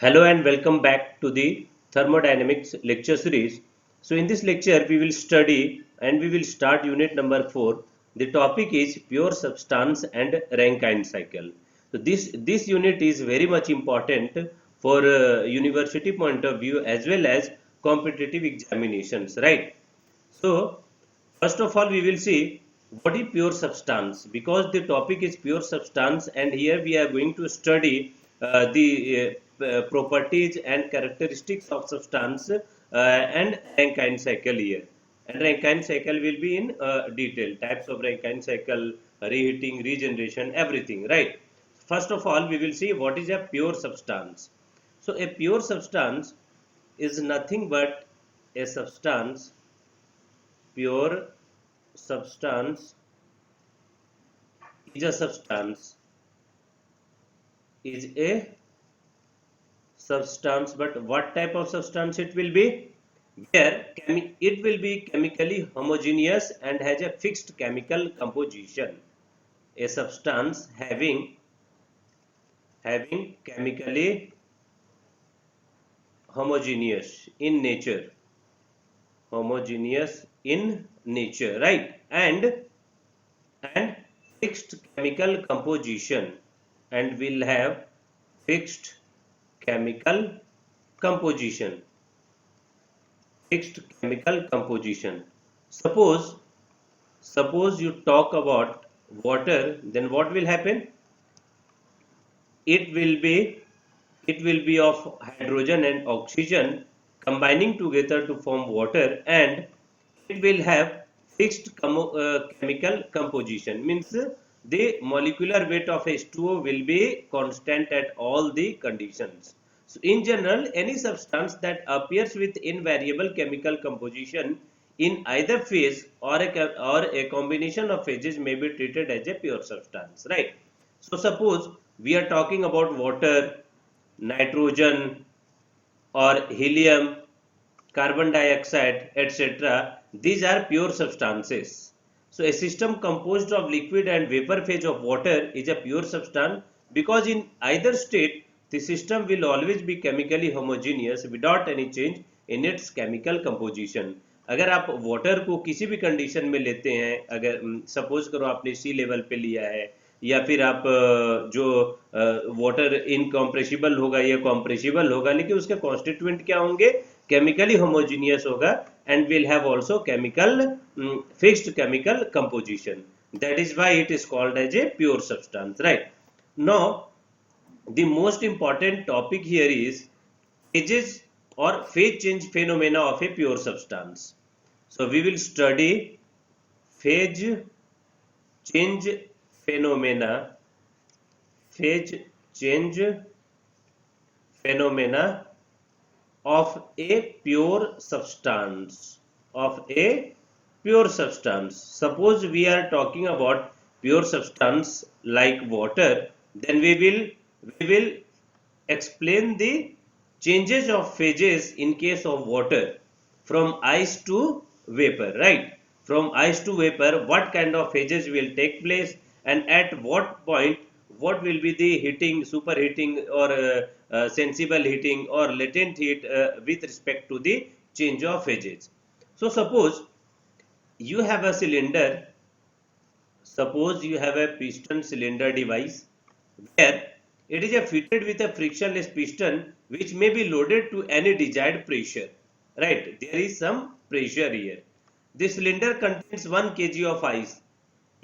Hello and welcome back to the thermodynamics lecture series. So in this lecture we will study and we will start unit number 4. The topic is pure substance and Rankine cycle. So this unit is very much important for university point of view as well as competitive examinations, right? So, first of all, we will see what is pure substance because the topic is pure substance, and here we are going to study the properties and characteristics of substance and Rankine cycle here. And Rankine cycle will be in detail types of Rankine cycle, reheating, regeneration, everything, right? First of all, we will see what is a pure substance. So, a pure substance is nothing but a substance. Pure substance is a substance is a substance, but what type of substance it will be? Where it will be chemically homogeneous and has a fixed chemical composition. A substance having chemically homogeneous in nature, homogeneous in nature, right? And fixed chemical composition, and will have fixed chemical composition, fixed chemical composition. Suppose suppose you talk about water, then what will happen? It will be it will be of hydrogen and oxygen combining together to form water, and it will have fixed chemical composition, means the molecular weight of H2O will be constant at all the conditions. So in general, any substance that appears with invariable chemical composition in either phase or a combination of phases may be treated as a pure substance, right? So suppose we are talking about water, nitrogen, or helium, carbon dioxide, etc. These are pure substances. So a system composed of liquid and vapor phase of water is a pure substance because in either state the system will always be chemically homogeneous without any change in its chemical composition. अगर आप water को किसी भी condition में लेते हैं, अगर suppose करो आपने सी लेवल पे लिया है, या फिर आप जो वाटर इनकॉम्प्रेसिबल होगा या कॉम्प्रेसिबल होगा, लेकिन उसके कॉन्स्टिट्यूएंट क्या होंगे? केमिकली होमोजीनियस होगा and will have also chemical fixed chemical composition. That is why it is called as a pure substance, right? Now the most important topic here is phases or phase change phenomena of a pure substance. So we will study phase change phenomena, phase change phenomena of a pure substance, of a pure substance. Suppose we are talking about pure substance like water, then we will explain the changes of phases in case of water from ice to vapor, right? From ice to vapor, what kind of phases will take place, and at what point what will be the heating, superheating, or sensible heating or latent heat with respect to the change of phases. So you have a cylinder. Suppose you have a piston cylinder device where it is fitted with a frictionless piston which may be loaded to any desired pressure. Right, there is some pressure here. This cylinder contains 1 kg of ice.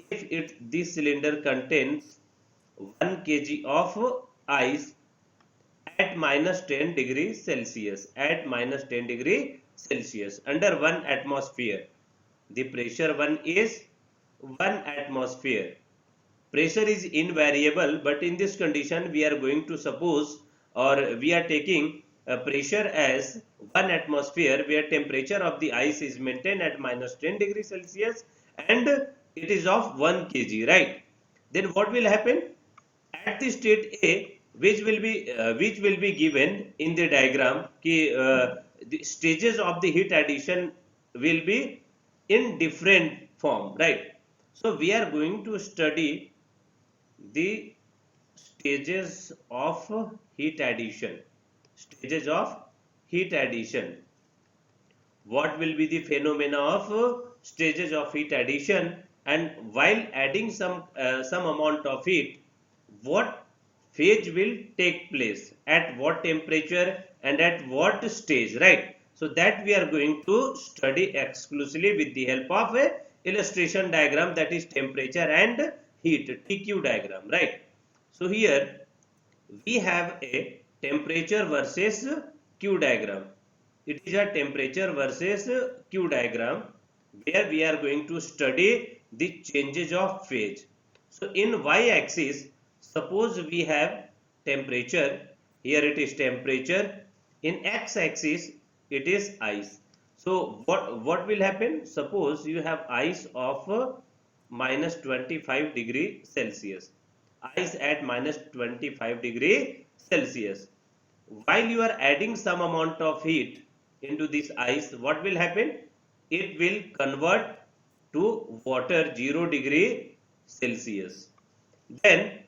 If this cylinder contains 1 kg of ice at minus 10 degrees Celsius, at minus 10 degree Celsius under 1 atmosphere. The pressure 1 is 1 atmosphere. Pressure is invariable, but in this condition we are going to suppose, or we are taking pressure as 1 atmosphere, where temperature of the ice is maintained at minus 10 degrees Celsius and it is of 1 kg, right? Then what will happen? At the state A, which will be given in the diagram, the stages of the heat addition will be in different form, right? So we are going to study the stages of heat addition. stages of heat addition. What will be the phenomena of stages of heat addition, and while adding some amount of heat, what phase will take place at what temperature and at what stage, right? So that we are going to study exclusively with the help of a illustration diagram, that is temperature and heat, TQ diagram, right? So here we have a temperature versus Q diagram. It is a temperature versus Q diagram where we are going to study the changes of phase. So in y-axis, suppose we have temperature, here it is temperature, in x-axis it is ice. So what will happen? Suppose you have ice of minus 25 degree Celsius, ice at minus 25 degree Celsius. While you are adding some amount of heat into this ice, what will happen? It will convert to water 0 degree Celsius. Then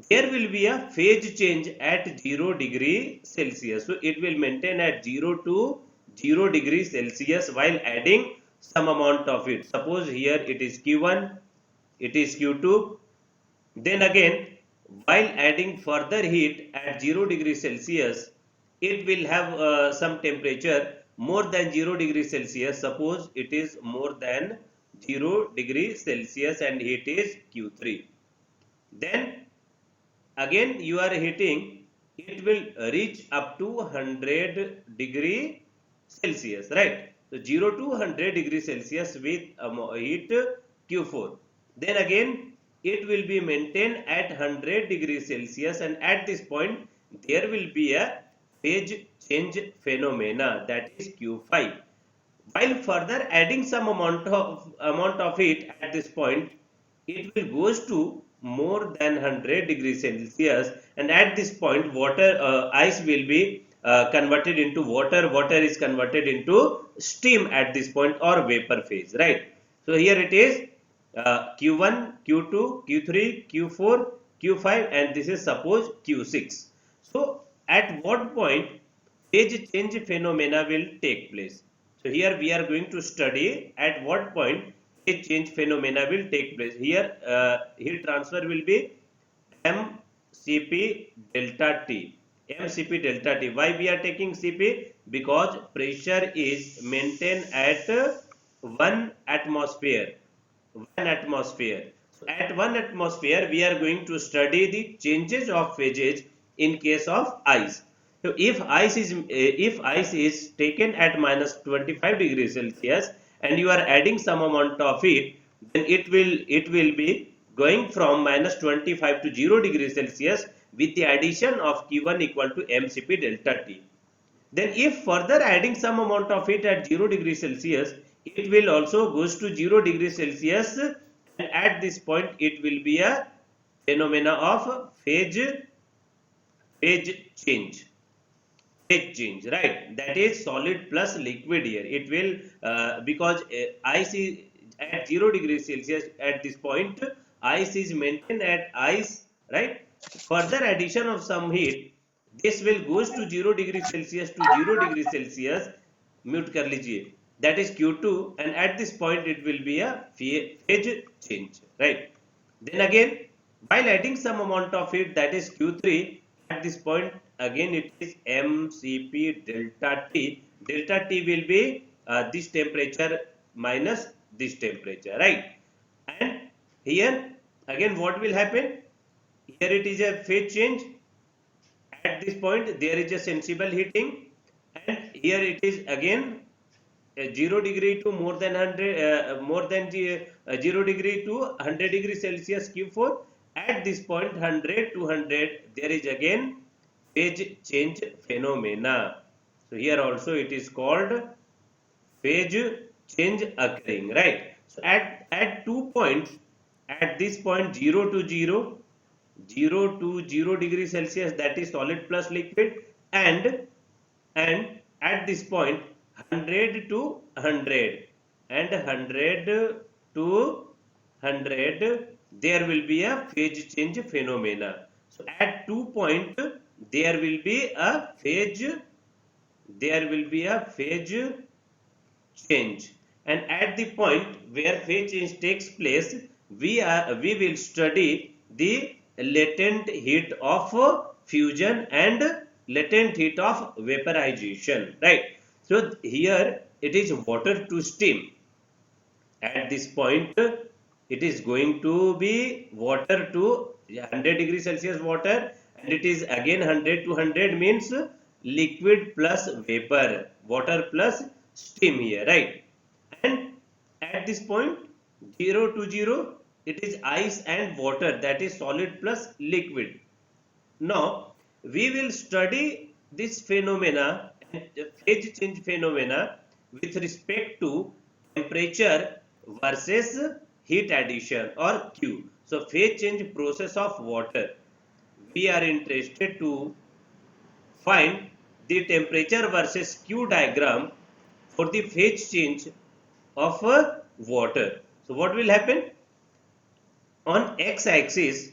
there will be a phase change at 0 degree Celsius. So it will maintain at 0 to 0 degree Celsius while adding some amount of heat. Suppose here it is Q1, it is Q2. Then again, while adding further heat at 0 degree Celsius, it will have some temperature more than 0 degree Celsius. Suppose it is more than 0 degree Celsius and heat is Q3. Then again you are heating, it will reach up to 100 degree Celsius, right? So 0 to 100 degree Celsius with heat Q4. Then again it will be maintained at 100 degree Celsius, and at this point there will be a phase change phenomena, that is Q5. While further adding some amount of heat at this point, it will goes to more than 100 degrees Celsius, and at this point ice will be converted into water. Water is converted into steam at this point, or vapor phase, right? So here it is Q1, Q2, Q3, Q4, Q5, and this is suppose Q6. So at what point phase change phenomena will take place? So here we are going to study at what point phase change phenomena will take place. Here heat transfer will be mCp delta T. mCp delta T. Why we are taking Cp? Because pressure is maintained at 1 atmosphere. 1 atmosphere. So at 1 atmosphere we are going to study the changes of phases in case of ice. So if ice is taken at minus 25 degrees Celsius and you are adding some amount of heat, then it will be going from minus 25 to 0 degrees Celsius with the addition of Q1 equal to mCp delta T. Then if further adding some amount of heat at 0 degrees Celsius, it will also goes to 0 degrees Celsius, and at this point it will be a phenomena of phase change. Phase change, right? That is solid plus liquid here. It will because ice is at 0 degrees Celsius at this point, ice is maintained at ice, right? Further addition of some heat, this will goes to 0 degree Celsius to 0 degree Celsius, mute कर लीजिए, that is Q2, and at this point it will be a phase change, right? Then again, while adding some amount of heat, that is Q3, at this point again it is mCp delta T. Delta T will be this temperature minus this temperature, right? And here again what will happen? Here it is a phase change. At this point there is a sensible heating, and here it is again 0 degree to more than 100 0 degree to 100 degree Celsius Q4. At this point 100 to 100 there is again phase change phenomena. So here also it is called phase change occurring, right? So at 2 points, at this point 0 to 0, 0 to 0 degree Celsius, that is solid plus liquid, and at this point 100 to 100 and 100 to 100 there will be a phase change phenomena. So at 2 point there will be a phase change, and at the point where phase change takes place, we will study the latent heat of fusion and latent heat of vaporization, right? So here it is water to steam. At this point it is going to be water to 100 degrees Celsius water, and it is again 100 to 100 means liquid plus vapor, water plus steam here, right? And at this point 0 to 0 it is ice and water, that is solid plus liquid. Now we will study this phenomena and phase change phenomena with respect to temperature versus heat addition or Q. So phase change process of water, we are interested to find the temperature versus Q diagram for the phase change of water. So what will happen? On x-axis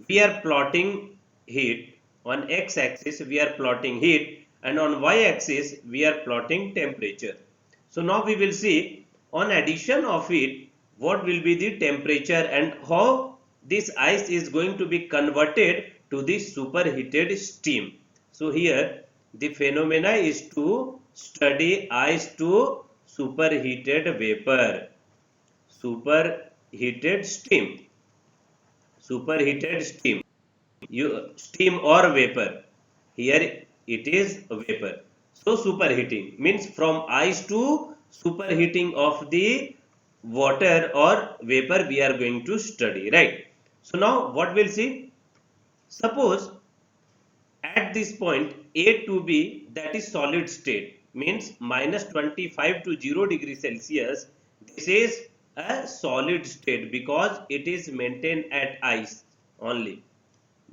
we are plotting heat, on x-axis we are plotting heat, and on y-axis we are plotting temperature. So now we will see on addition of heat what will be the temperature and how this ice is going to be converted to the superheated steam. So here the phenomena is to study ice to superheated vapor, superheated steam, superheated steam, steam or vapor. Here it is vapor. So superheating means from ice to superheating of the water or vapor we are going to study, right? So now what we'll see, suppose at this point A to B, that is solid state, means minus 25 to 0 degrees Celsius. This is a solid state because it is maintained at ice only.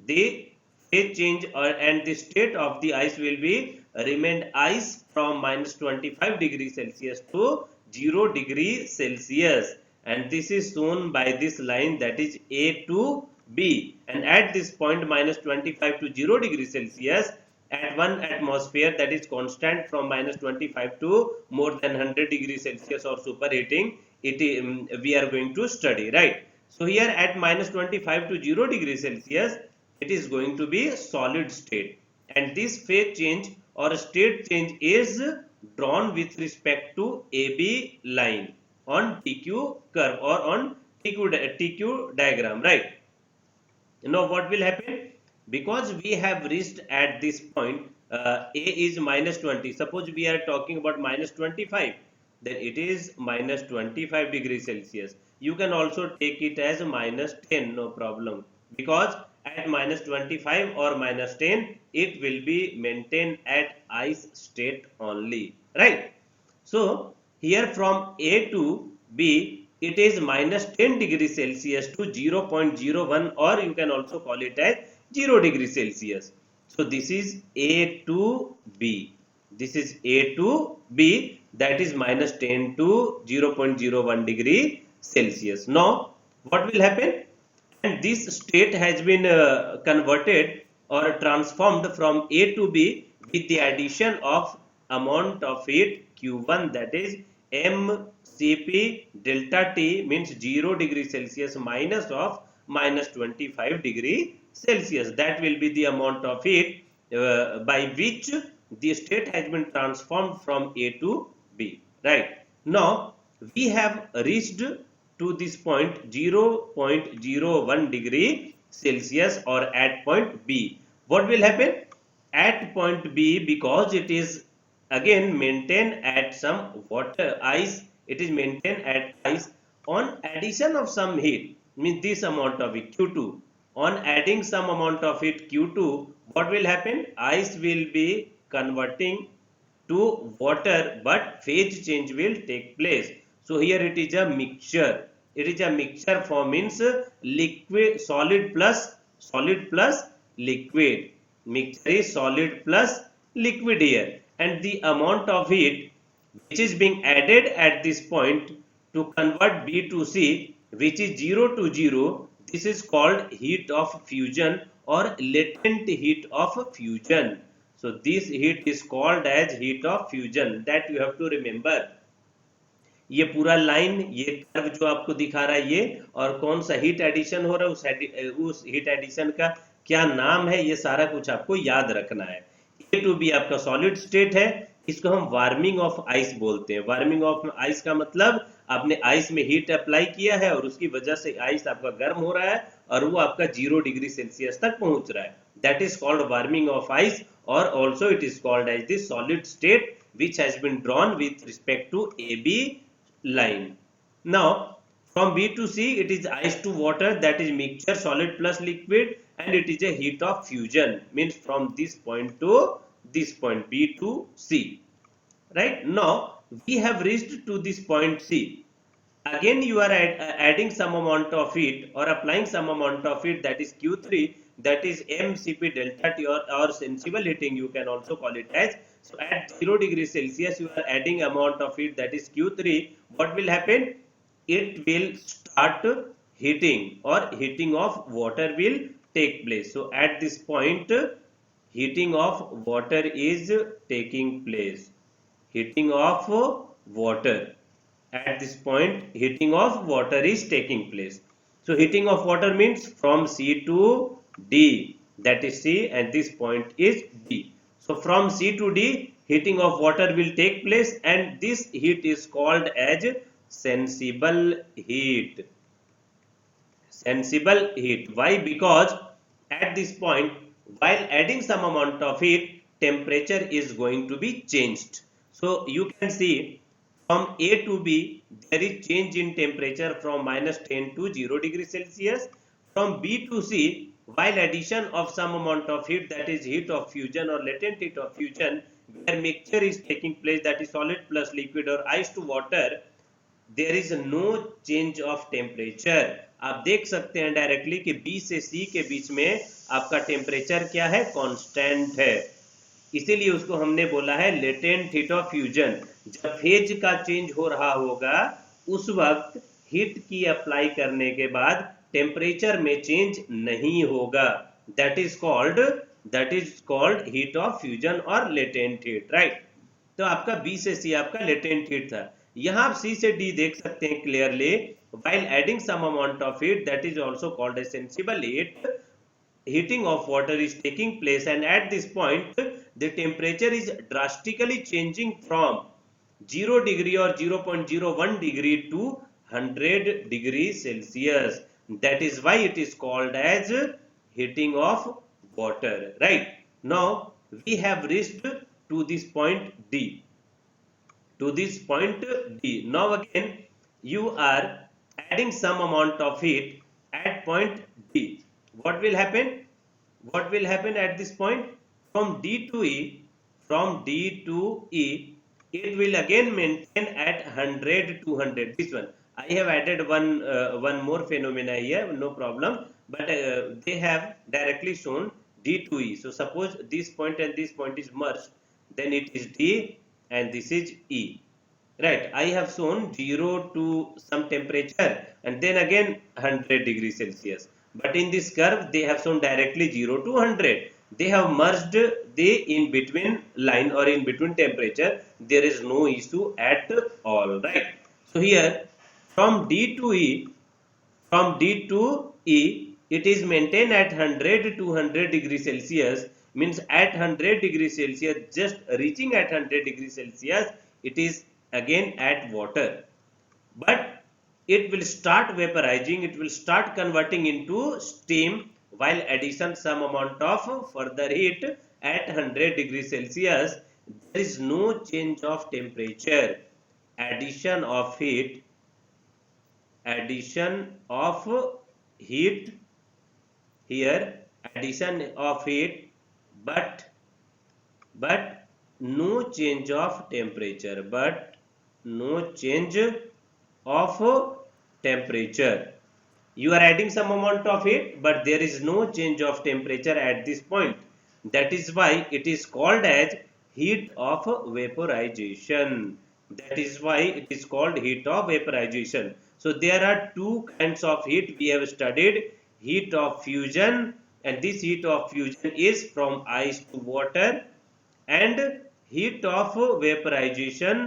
The phase change and the state of the ice will be remained ice from minus 25 degrees Celsius to 0 degrees Celsius, and this is shown by this line, that is A to B. And at this point minus 25 to 0 degrees Celsius at 1 atmosphere, that is constant from minus 25 to more than 100 degrees Celsius or superheating, we are going to study, right? So here at minus 25 to 0 degrees Celsius it is going to be solid state, and this phase change or state change is drawn with respect to AB line on TQ curve or on TQ diagram, right? Now what will happen? Because we have reached at this point A is minus 20. Suppose we are talking about minus 25, then it is minus 25 degrees Celsius. You can also take it as minus 10, no problem, because at minus 25 or minus 10 it will be maintained at ice state only, right? So here from A to B it is minus 10 degrees Celsius to 0.01, or you can also call it as 0 degrees Celsius. So this is A to B. This is A to B, that is minus 10 to 0.01 degree Celsius. Now what will happen? And this state has been converted or transformed from A to B with the addition of amount of heat Q1, that is mCp delta T, means 0 degree Celsius minus of minus 25 degree Celsius. That will be the amount of heat by which the state has been transformed from A to B, right? Now we have reached to this point 0.01 degree Celsius or at point B. What will happen? At point B, because it is again maintained at some water ice, it is maintained at ice, on addition of some heat, means this amount of heat Q2, on adding some amount of heat Q2, what will happen? Ice will be converting to water, but phase change will take place. So here it is a mixture. It is a mixture form, means liquid solid plus liquid. Mixture is solid plus liquid here, and the amount of heat which is being added at this point to convert B to C, which is 0 to 0, this is called heat of fusion or latent heat of fusion. So this heat is called as heat of fusion, that you have to remember. ये पूरा line, ये curve जो आपको दिखा रहा है ये, और कौन सा हीट एडिशन हो रहा है, उस हीट एडिशन का क्या नाम है, ये सारा कुछ आपको याद रखना है। ए टू बी आपका सॉलिड स्टेट है, इसको हम वार्मिंग ऑफ आइस बोलते हैं। वार्मिंग ऑफ आइस का मतलब आपने आइस में हीट अप्लाई किया है और उसकी वजह से आइस आपका गर्म हो रहा है और वो आपका 0 डिग्री सेल्सियस तक पहुंच रहा है, that is called warming of ice, और also it is called as the solid state which has been drawn with respect to AB line. Now from B to C it is ice to water, that is mixture solid plus liquid, and it is a heat of fusion, means from this point to this point, B to C. Right, now we have reached to this point C. Again you are adding some amount of heat or applying some amount of heat, that is Q3, that is mCp delta T, or sensible heating you can also call it as. So at 0 degrees Celsius you are adding amount of heat, that is Q3. What will happen? It will start heating, or heating of water will take place. So at this point heating of water is taking place. Heating of water. At this point heating of water is taking place. So heating of water means from C to D, that is C, and this point is D. So from C to D heating of water will take place, and this heat is called as sensible heat. Sensible heat. Why? Because at this point while adding some amount of heat, temperature is going to be changed. So you can see from A to B there is change in temperature from -10 to 0 degrees Celsius. From B to C, while addition of some amount of heat, that is heat of fusion or latent heat of fusion, where mixture is taking place, that is solid plus liquid or ice to water, there is no change of temperature. आप देख सकते हैं directly कि B से C के बीच में आपका temperature क्या है, कांस्टेंट है, इसीलिए उसको हमने बोला है लेटेंट हीट ऑफ फ्यूजन। जब फेज का चेंज हो रहा होगा उस वक्त हीट की अप्लाई करने के बाद टेम्परेचर में चेंज नहीं होगा, that is called heat of fusion और लेटेंट हीट, राइट। तो आपका बी से सी आपका लेटेंट हीट था। यहां आप सी से डी देख सकते हैं clearly, while adding some amount of heat, that is also called a sensible heat, heating of water is taking place, and at this point the temperature is drastically changing from 0 degree or 0.01 degree to 100 degrees Celsius. That is why it is called as heating of water, right? Now we have reached to this point D. To this point D. Now again you are adding some amount of heat at point D. What will happen? What will happen at this point? From D to E, it will again maintain at 100 200. This one I have added one more phenomena here, no problem, but they have directly shown D to E. So suppose this point and this point is merged, then it is D and this is E, right? I have shown 0 to some temperature and then again 100 degrees Celsius. But in this curve they have shown directly 0 to 100. They have merged the in between line or in between temperature. There is no issue at all, right? So here from D to E, it is maintained at 100 to 100 degrees Celsius. Means at 100 degrees Celsius, just reaching at 100 degrees Celsius, it is again at water. But it will start vaporizing, it will start converting into steam while addition some amount of further heat at 100 degrees Celsius. There is no change of temperature. Addition of heat here, addition of heat, but no change of temperature, temperature. You are adding some amount of heat, but there is no change of temperature at this point. That is why it is called as heat of vaporization. That is why it is called heat of vaporization. So there are two kinds of heat we have studied: heat of fusion and this heat of fusion is from ice to water, and heat of vaporization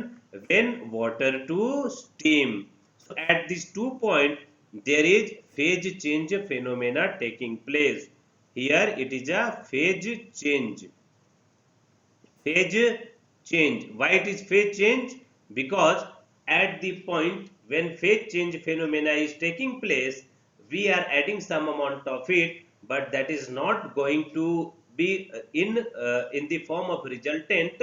when water to steam. So at these 2 points there is phase change phenomena taking place. Here it is a phase change. Phase change. Why it is phase change? Because at the point when phase change phenomena is taking place, we are adding some amount of heat, but that is not going to be in the form of resultant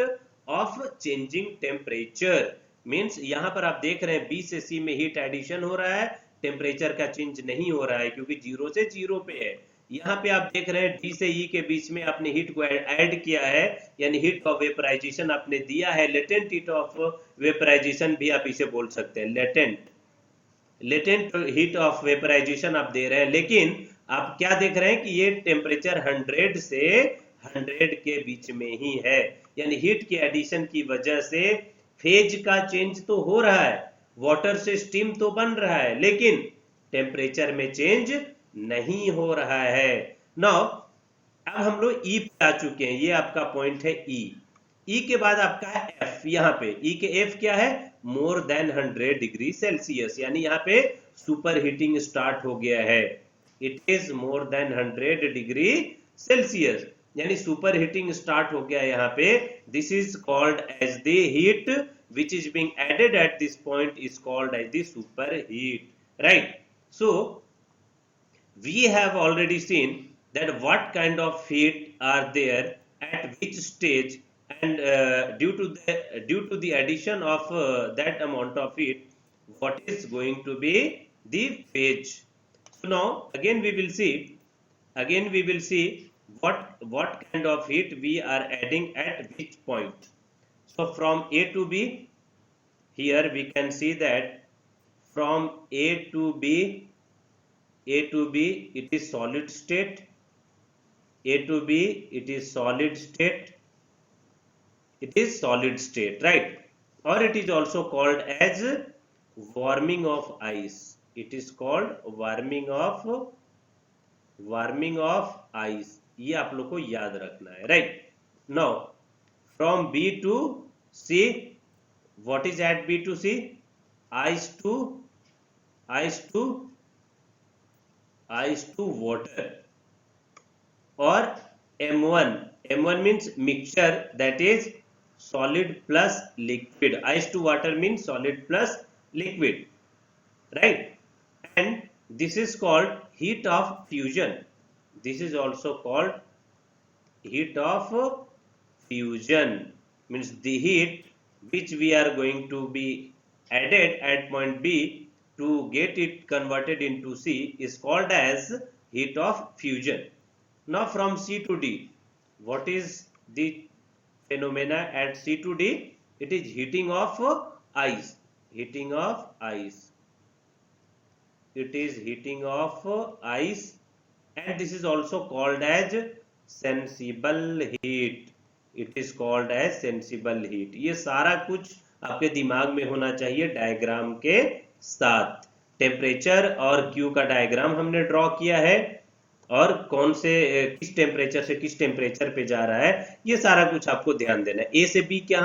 of changing temperature. Means यहाँ पर आप देख रहे हैं B से C में heat addition हो रहा है, टेम्परेचर का चेंज नहीं हो रहा है क्योंकि 0 से 0 पे है। यहाँ पे आप देख रहे हैं D से E के बीच में आपने हीट को ऐड किया है, यानी हीट ऑफ वेपराइजेशन आपने दिया है, लेटेंट हीट ऑफ वेपराइजेशन भी आप इसे बोल सकते हैं, लेटेंट हीट ऑफ वेपराइजेशन आप दे रहे हैं। लेकिन आप क्या देख रहे हैं कि ये टेम्परेचर 100 से 100 के बीच में ही है, यानी हीट की एडिशन की वजह से फेज का चेंज तो हो रहा है, वाटर से स्टीम तो बन रहा है, लेकिन टेम्परेचर में चेंज नहीं हो रहा है। नाउ अब हम लोग ई पे आ चुके हैं, ये आपका पॉइंट है ई। ई के बाद आपका है एफ। यहाँ पे ई के एफ क्या है? मोर देन 100 डिग्री सेल्सियस, यानी यहाँ पे सुपर हीटिंग स्टार्ट हो गया है। It is more than 100 degree Celsius, यानी सुपर हीटिंग स्टार्ट हो गया यहाँ पे। This is called as the heat which is being added at this point is called as the superheat, right? So we have already seen that what kind of heat are there at which stage, and due to the addition of that amount of heat, what is going to be the phase. So now again we will see what kind of heat we are adding at which point. So from A to B, here we can see that from A to B it is solid state. A to B it is solid state. It is solid state, right? Or it is also called as warming of ice. It is called warming of ice. ये आप लोग को याद रखना है, right? Now from B to C, what is at B to C? Ice to water, or M1. M1 means mixture, that is solid plus liquid. Ice to water means solid plus liquid, right? And this is called heat of fusion. This is also called heat of fusion, means the heat which we are going to be added at point B to get it converted into C is called as heat of fusion. Now from C to D, what is the phenomena at C to D? It is heating of ice. Heating of ice. It is heating of ice, and this is also called as sensible heat. It is called as sensible heat. ये सारा कुछ आपके दिमाग में होना चाहिए diagram के साथ। टेम्परेचर और क्यू का डायग्राम हमने ड्रॉ किया है, और कौन से किस टेम्परेचर से किस टेम्परेचर पे जा रहा है, ये सारा कुछ आपको ध्यान देना है। ए से बी क्या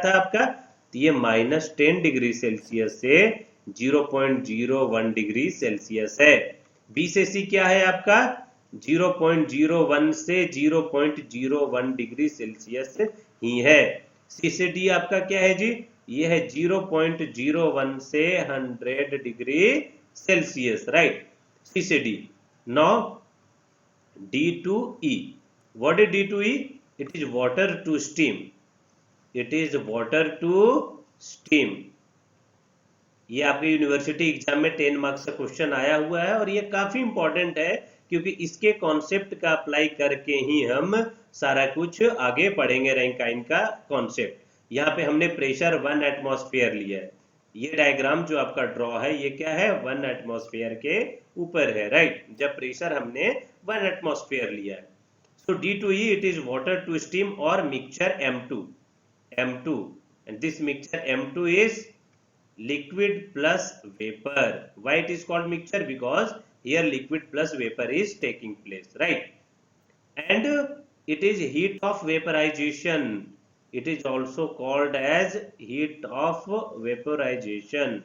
था आपका? तो ये -10 डिग्री सेल्सियस से 0.01 डिग्री सेल्सियस है। बी से सी क्या है आपका? 0.01 से 0.01 डिग्री सेल्सियस ही है। सी से डी आपका क्या है जी? ये है 0.01 से 100 डिग्री सेल्सियस, राइट? सी से D. Now D to E. What is D to E? It is water to steam. It is water to steam. ये आपके यूनिवर्सिटी एग्जाम में 10 मार्क्स का क्वेश्चन आया हुआ है, और ये काफी इंपॉर्टेंट है क्योंकि इसके कॉन्सेप्ट का अप्लाई करके ही हम सारा कुछ आगे पढ़ेंगे। रैंकाइन का कॉन्सेप्ट, यहाँ पे हमने प्रेशर 1 एटमॉस्फेयर लिया है। ये डायग्राम जो आपका ड्रॉ है ये क्या है? 1 एटमॉस्फेयर के ऊपर है, राइट? जब प्रेशर हमने 1 एटमॉस्फेयर लिया है। सो D to E it is water to steam or mixture M2, and this mixture M2 is liquid plus vapor. Why it is called mixture? Because here liquid plus vapor is taking place, right? and it is heat of vaporization. It is also called as heat of vaporization.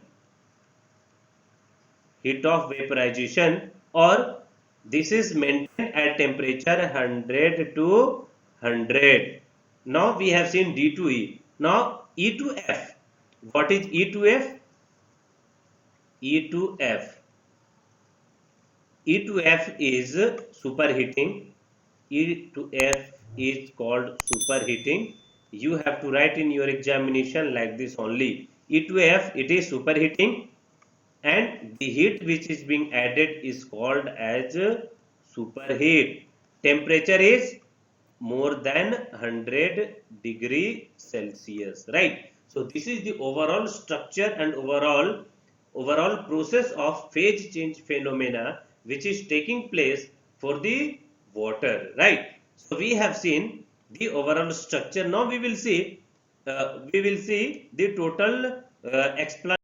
Heat of vaporization, or this is maintained at temperature 100 to 100. Now we have seen D to E. Now E to F. What is E to F? E to F. E to F is superheating. E to F is called superheating. You have to write in your examination like this only. E to F, it is superheating, and the heat which is being added is called as superheat. Temperature is more than 100 degree Celsius, right? So this is the overall structure and overall process of phase change phenomena which is taking place for the water, right? So we have seen the overall structure. Now we will see the total explanation